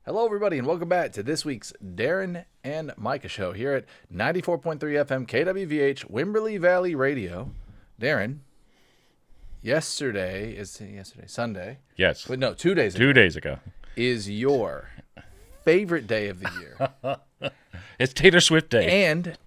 Hello, everybody, and welcome back to this week's Darren and Micah show here at 94.3 FM KWVH Wimberley Valley Radio. Darren, Sunday. Yes. But no, 2 days ago. 2 days ago. Is your favorite day of the year. It's Taylor Swift Day. And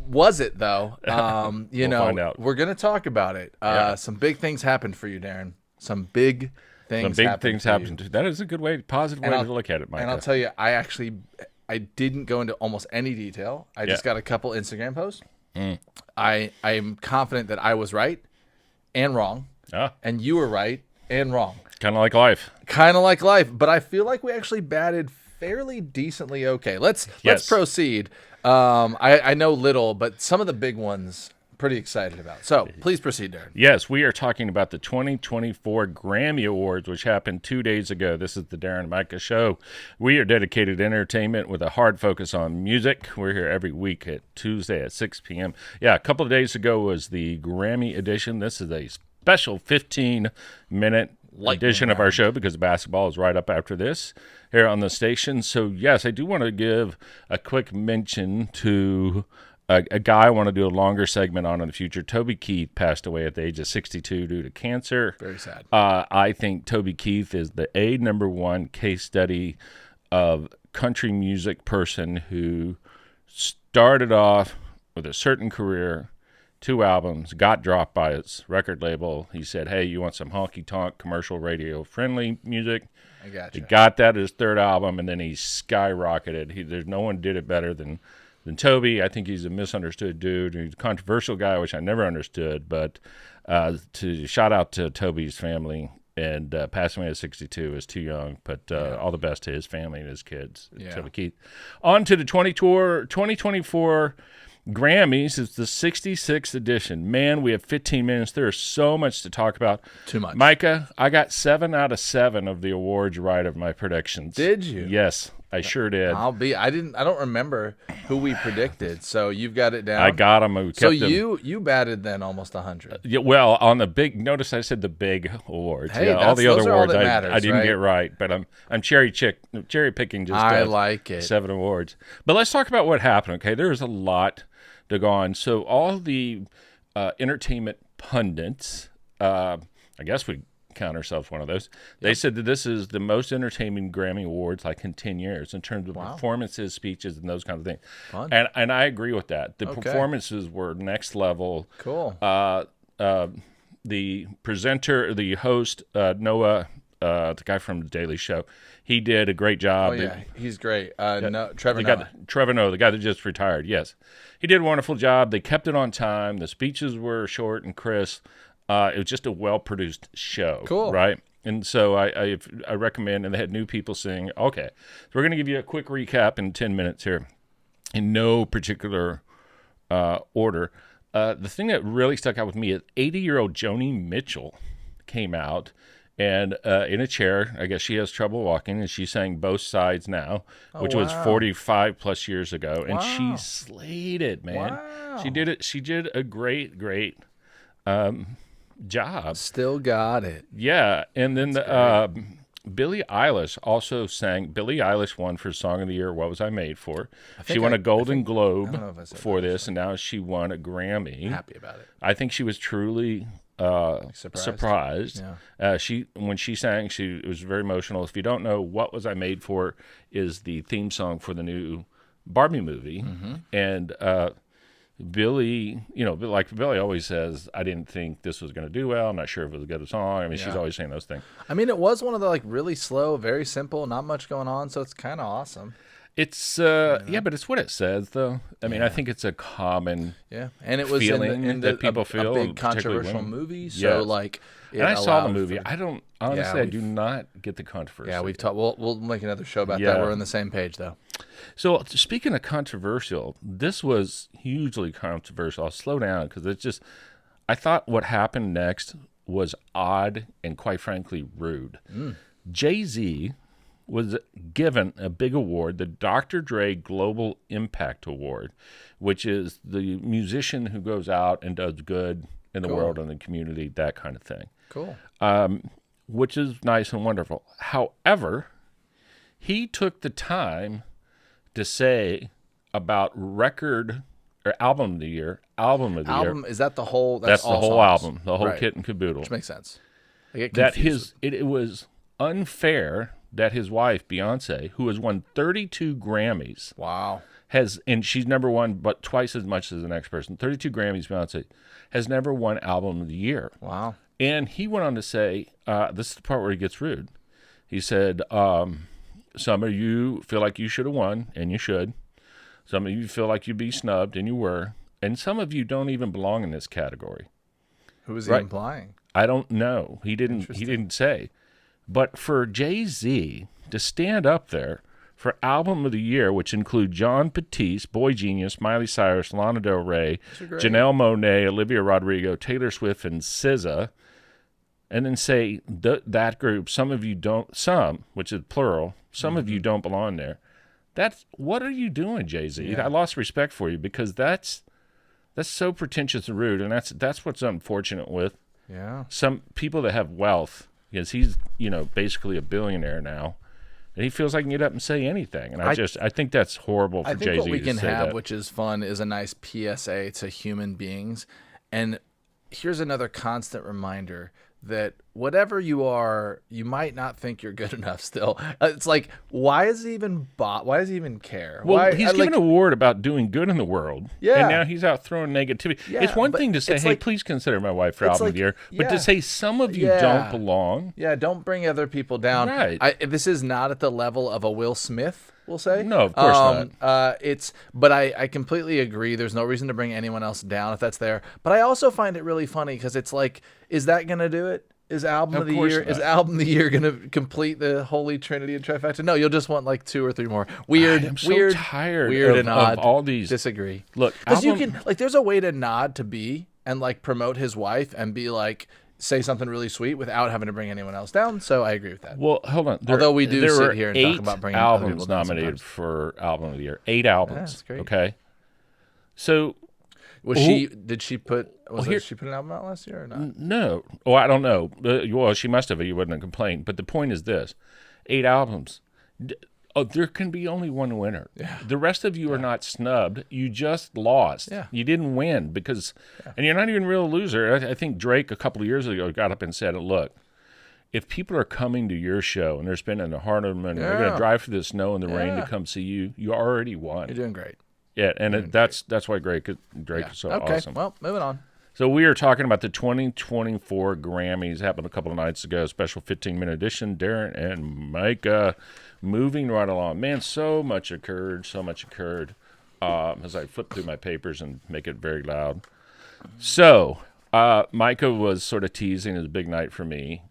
was it, though? We'll find out. We're going to talk about it. Some big things happened for you, Darren. Some big things happened. That is a good way, positive way to look at it, Micah. And I'll tell you, I didn't go into almost any detail. I just got a couple Instagram posts. I am confident that I was right and wrong, and you were right and wrong. Kind of like life. But I feel like we actually batted fairly decently okay. Let's proceed. I know little, but some of the big ones pretty excited about. So please proceed, Darren. Yes, we are talking about the 2024 Grammy Awards, which happened 2 days ago. This is the Darren and Micah show. We are dedicated to entertainment with a hard focus on music. We're here every week at Tuesday at 6 p.m. Yeah, a couple of days ago was the Grammy edition. This is a special 15-minute edition of our show because basketball is right up after this here on the station. So, yes, I do want to give a quick mention to a guy I want to do a longer segment on in the future. Toby Keith passed away at the age of 62 due to cancer. Very sad. I think Toby Keith is the number one case study of country music person who started off with a certain career, 2 albums, got dropped by his record label. He said, hey, you want some honky-tonk commercial radio-friendly music? I got you. He got that his 3rd album, and then he skyrocketed. There's no one did it better than Toby. I think he's a misunderstood dude. He's a controversial guy, which I never understood. But to shout out to Toby's family, and passing away at 62 is too young. But all the best to his family and his kids. Toby Keith. On to the 2024 Grammys. It's the 66th edition. Man, we have 15 minutes. There is so much to talk about. Too much. Micah, I got 7 out of 7 of the awards right of my predictions. Did you? Yes, I sure did. I don't remember who we predicted, so you've got it down. I got them. So you batted then almost 100. Yeah, well, on the big, notice I said the big awards. Hey, all the other awards matters, I didn't get right, but I'm cherry picking just I like it. 7 awards. But let's talk about what happened, okay? There's a lot to go on. So all the entertainment pundits, I guess we count ourselves one of those. They said that this is the most entertaining Grammy Awards like in 10 years in terms of performances, speeches, and those kind of things. Fun. And I agree with that. The performances were next level. Cool. The presenter, the host, Noah, the guy from The Daily Show, he did a great job. Oh, yeah, he's great. Trevor Noah, the guy that just retired, yes. He did a wonderful job. They kept it on time. The speeches were short and crisp. It was just a well-produced show, cool, right? And so I recommend, and they had new people sing. Okay, so we're going to give you a quick recap in 10 minutes here, in no particular order. The thing that really stuck out with me is 80-year-old Joni Mitchell came out and in a chair. I guess she has trouble walking, and she sang Both Sides Now, which was 45-plus years ago, and she slayed it, man. Wow. She did it. She did a great job. Still got it. Yeah, and then Billie Eilish also sang. Billie Eilish won for Song of the Year, What Was I Made For? She won a Golden Globe for this, and now she won a Grammy. Happy about it. I think she was truly surprised. Yeah. When she sang, it was very emotional. If you don't know, What Was I Made For is the theme song for the new Barbie movie, and Billie, like Billie always says, I didn't think this was going to do well. I'm not sure if it was a good song. I mean, she's always saying those things. I mean, it was one of the really slow, very simple, not much going on, so it's kind of awesome. It's but it's what it says, though. I mean, I think it's a common and it was feeling that people feel a big controversial movie. So and I saw the movie. I don't honestly. I do not get the controversy. Yeah, we've talked. We'll make another show about that. We're on the same page, though. So speaking of controversial, this was hugely controversial. I'll slow down because it's just. I thought what happened next was odd and quite frankly rude. Jay-Z was given a big award, the Dr. Dre Global Impact Award, which is the musician who goes out and does good in the world and the community, that kind of thing. Cool. Which is nice and wonderful. However, he took the time to say about record or album of the year. Is that the whole? That's the whole songs. album, the whole kit and caboodle. Which makes sense. I get That confused. it was unfair that his wife Beyonce, who has won 32 Grammys, Wow. and she's never won but twice as much as the next person. 32 Grammys, Beyonce has never won album of the year. Wow. And he went on to say, this is the part where he gets rude. He said, some of you feel like you should have won, and you should. Some of you feel like you'd be snubbed, and you were. And some of you don't even belong in this category. Who is he implying? I don't know. He didn't say. But for Jay-Z to stand up there for Album of the Year, which include John Batiste, Boy Genius, Miley Cyrus, Lana Del Rey, Janelle Monáe, Olivia Rodrigo, Taylor Swift, and SZA, and then say that group, some of you don't, which is plural, some of you don't belong there. What are you doing, Jay-Z? Yeah. I lost respect for you because that's so pretentious and rude, and that's what's unfortunate with some people that have wealth, because he's basically a billionaire now. And he feels like he can get up and say anything. And I think that's horrible for Jay-Z to say that. I think what we can have, which is fun, is a nice PSA to human beings. And here's another constant reminder that whatever you are, you might not think you're good enough still. It's like, why does he even care? Well, he's given an award about doing good in the world. Yeah. And now he's out throwing negativity. Yeah, it's one thing to say, hey, please consider my wife for Album of the Year. But to say some of you don't belong. Yeah, don't bring other people down. Right. This is not at the level of a Will Smith, we'll say. No, of course not. But I completely agree. There's no reason to bring anyone else down if that's there. But I also find it really funny because it's like, is that going to do it? Is Album of the Year going to complete the holy trinity and trifecta? No, you'll just want like 2 or 3 more. I'm so tired and odd. Of all these. Disagree. Look, because you can there's a way to nod to B and like promote his wife and be like, say something really sweet without having to bring anyone else down. So I agree with that. Well, hold on. Although we do sit here and talk about bringing albums nominated for Album of the Year. 8 albums. That's great. Okay. So. Did she put an album out last year or not? No. Oh, I don't know. Well, she must have. You wouldn't have complained. But the point is this: 8 albums. There can be only one winner. Yeah. The rest of you are not snubbed. You just lost. Yeah. You didn't win and you're not even a real loser. I think Drake a couple of years ago got up and said, look, if people are coming to your show and they're spending the hard-earned money, they're going to drive through the snow and the rain to come see you, you already won. You're doing great. Yeah, and that's why Drake is so awesome. Okay, well, moving on. So we are talking about the 2024 Grammys. Happened a couple of nights ago, special 15-minute edition. Darren and Micah moving right along. Man, so much occurred. As I flip through my papers and make it very loud. So Micah was sort of teasing his big night for me.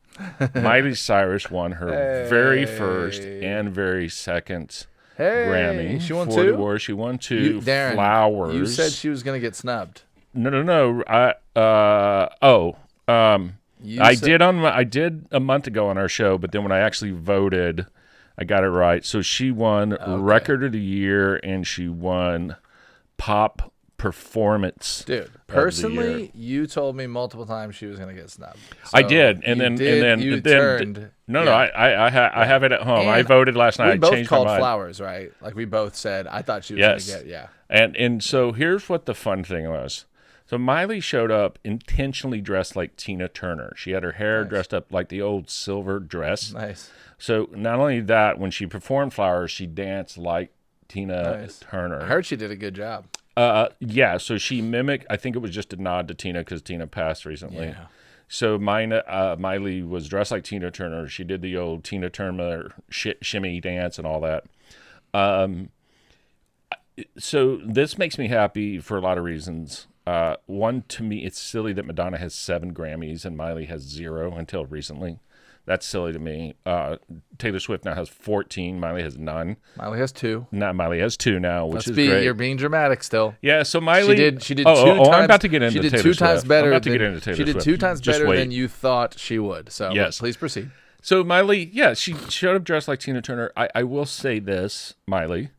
Miley Cyrus won her very first and very second Grammy. She won 2? She won 2. Darren, Flowers. You said she was going to get snubbed. No. I did a month ago on our show, but then when I actually voted, I got it right. So she won Record of the Year, and she won Pop Performance. Dude, personally, you told me multiple times she was going to get snubbed. So I did, and then turned. No, I have it at home. I voted last night. We both changed called my mind. Flowers, right? Like we both said. I thought she was going to get And so here's what the fun thing was. So Miley showed up intentionally dressed like Tina Turner. She had her hair dressed up like the old silver dress. Nice. So not only that, when she performed Flowers, she danced like Tina Turner. I heard she did a good job. So she mimicked, I think it was just a nod to Tina because Tina passed recently. Yeah. So Miley was dressed like Tina Turner. She did the old Tina Turner shimmy dance and all that. So this makes me happy for a lot of reasons. One, to me, it's silly that Madonna has 7 Grammys and Miley has 0 until recently. That's silly to me. Taylor Swift now has 14. Miley has none. Miley has 2. Miley has 2 now, which is great. You're being dramatic still. Yeah, so Miley... She did 2 times... I'm about to get into Taylor Swift. She did 2 times better. I'm about to get into Taylor Swift. She did 2 times better than you thought she would. So please proceed. So Miley, she showed up dressed like Tina Turner. I will say this, Miley,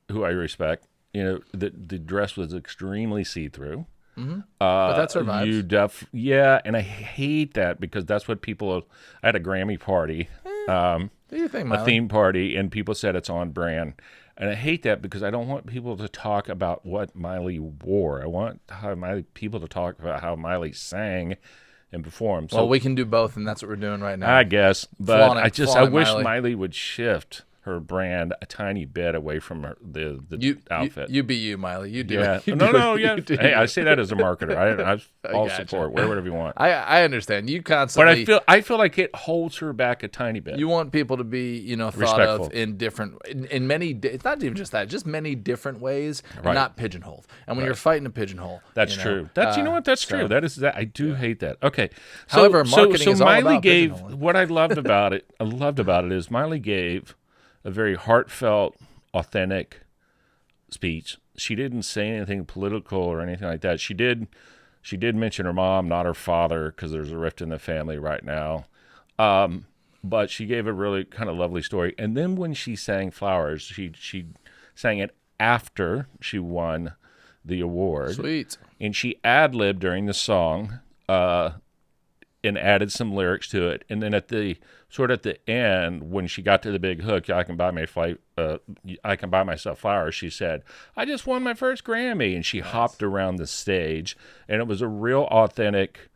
who I respect, the dress was extremely see-through. Mm-hmm. But that's her vibes. And I hate that because that's what people. I had a Grammy party. Do you think, a Miley? theme party, and people said it's on brand. And I hate that because I don't want people to talk about what Miley wore. I want people to talk about how Miley sang and performed. So, Well, we can do both, and that's what we're doing right now. I guess, but I wish Miley. Miley would shift her brand a tiny bit away from the outfit. You be you, Miley. You do Yeah. it. You No, do yeah. it. You do Hey, it. I say that as a marketer. I'll gotcha. support. Wear whatever you want. I understand. You But constantly. I feel like it holds her back a tiny bit. You want people to be, thought Respectful. of in different, in many. It's not even just that, just many different ways, and Right. not pigeonholed. And when you're fighting a pigeonhole, That's true. That's you know what? That's true. That is that. I do hate that. Okay. So, However, marketing so is all Miley about gave pigeonholing. what I loved about it. Is Miley gave a very heartfelt, authentic speech. She didn't say anything political or anything like that. She did mention her mom, not her father, because there's a rift in the family right now. But she gave a really kind of lovely story. And then when she sang Flowers, she sang it after she won the award. Sweet. And she ad-libbed during the song and added some lyrics to it. And then at the end, when she got to the big hook, I can buy myself flowers, she said, I just won my first Grammy. And she hopped around the stage. And it was a real authentic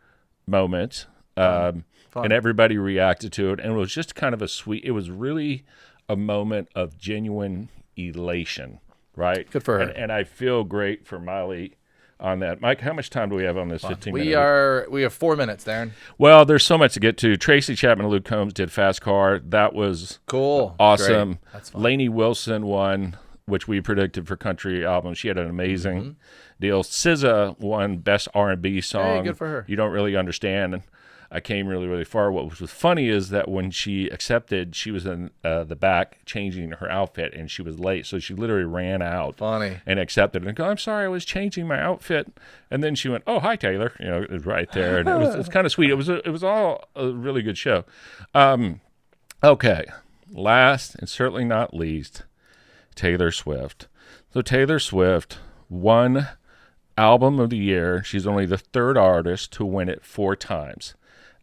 moment. Fun. And everybody reacted to it. And it was just kind of it was really a moment of genuine elation, right? Good for her. And I feel great for Miley on that. Mike, how much time do we have on this 15-minute? We have 4 minutes, Darren. Well, there's so much to get to. Tracy Chapman and Luke Combs did Fast Car. That was Cool. awesome. Great. That's fun. Lainey Wilson won, which we predicted for country album. She had an amazing deal. SZA won Best R&B Song. Hey, good for her. You don't really understand. And I came really, really far. What was funny is that when she accepted, she was in the back changing her outfit, and she was late. So she literally ran out Funny. and accepted and go, I'm sorry, I was changing my outfit. And then she went, oh, hi, Taylor. It was right there. And it was kind of sweet. It was all a really good show. Okay. Last and certainly not least, Taylor Swift. So Taylor Swift won Album of the Year. She's only the third artist to win it 4 times.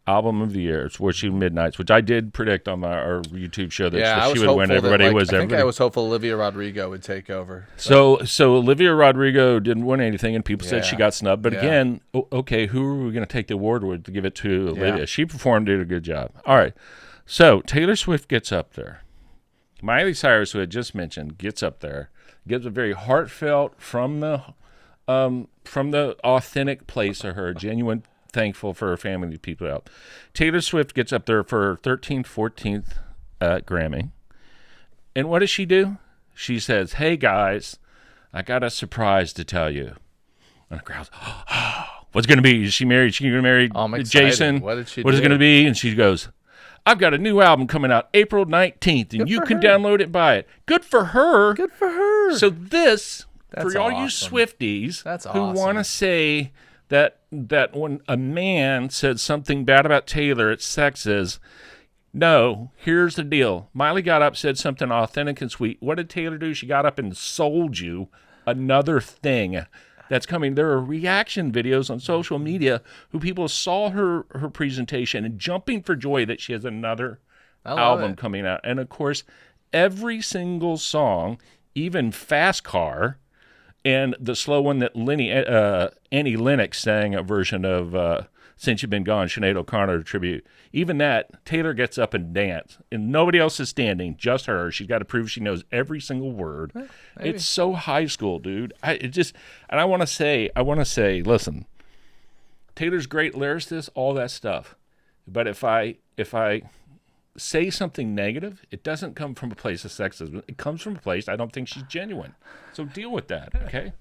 Album of the Year, where she Midnights, which I did predict on our YouTube show that she would win. Everybody was I think I was hopeful Olivia Rodrigo would take over. So Olivia Rodrigo didn't win anything, and people said she got snubbed. But again, okay, who are we going to take the award with to give it to Olivia? Yeah. She performed, did a good job. All right, so Taylor Swift gets up there. Miley Cyrus, who I just mentioned, gets up there, gives a very heartfelt from the authentic place of her, genuine. Thankful for her family, the people out. Taylor Swift gets up there for her 13th, 14th Grammy. And what does she do? She says, hey, guys, I got a surprise to tell you. And the crowd's, what's going to be? Is she married? She going to marry Jason? What did she What is it do? going to be? And she goes, I've got a new album coming out April 19th, and you can download it, buy it. Good for her. Good for her. So this, That's for all you awesome. Swifties That's who awesome. want to say that when a man said something bad about Taylor, it's sexist. No, here's the deal. Miley got up, said something authentic and sweet. What did Taylor do? She got up and sold you another thing that's coming. There are reaction videos on social media who people saw her presentation and jumping for joy that she has another album coming out. And, of course, every single song, even Fast Car, and the slow one that Annie Lennox sang a version of Since You've Been Gone, Sinead O'Connor tribute. Even that, Taylor gets up and dance, and nobody else is standing, just her. She's got to prove she knows every single word. It's so high school, dude. I want to say, listen, Taylor's great lyricist, all that stuff. But if I say something negative, it doesn't come from a place of sexism. It comes from a place I don't think she's genuine. So deal with that, okay?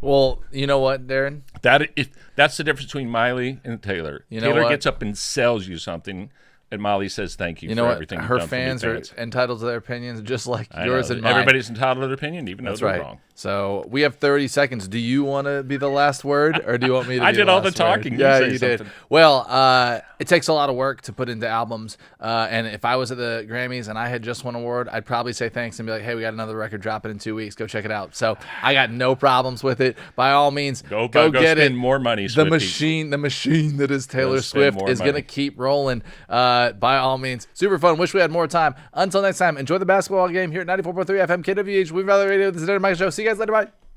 Well, you know what, Darren? That's the difference between Miley and Taylor. You know Taylor what? gets up and sells you something, and Miley says thank you, You for know what? everything Her you've done fans for me. are entitled to their opinions, just like I yours know. and mine. Everybody's entitled to their opinion, even though That's they're right. wrong. So we have 30 seconds. Do you want to be the last word, or do you want me to? I be did the all the last word? talking. You Yeah, say you did. something. Well, it takes a lot of work to put into albums, and if I was at the Grammys and I had just won an award, I'd probably say thanks and be like, "Hey, we got another record dropping in 2 weeks. Go check it out." So I got no problems with it. By all means, Go get spend it. more money. The Swifties. machine that is Taylor spend Swift more is going to money. keep rolling. by all means, super fun. Wish we had more time. Until next time, enjoy the basketball game here at 94.3 FM KWH. We've Radio. This is the Darren Mike Show. See you guys later. Bye.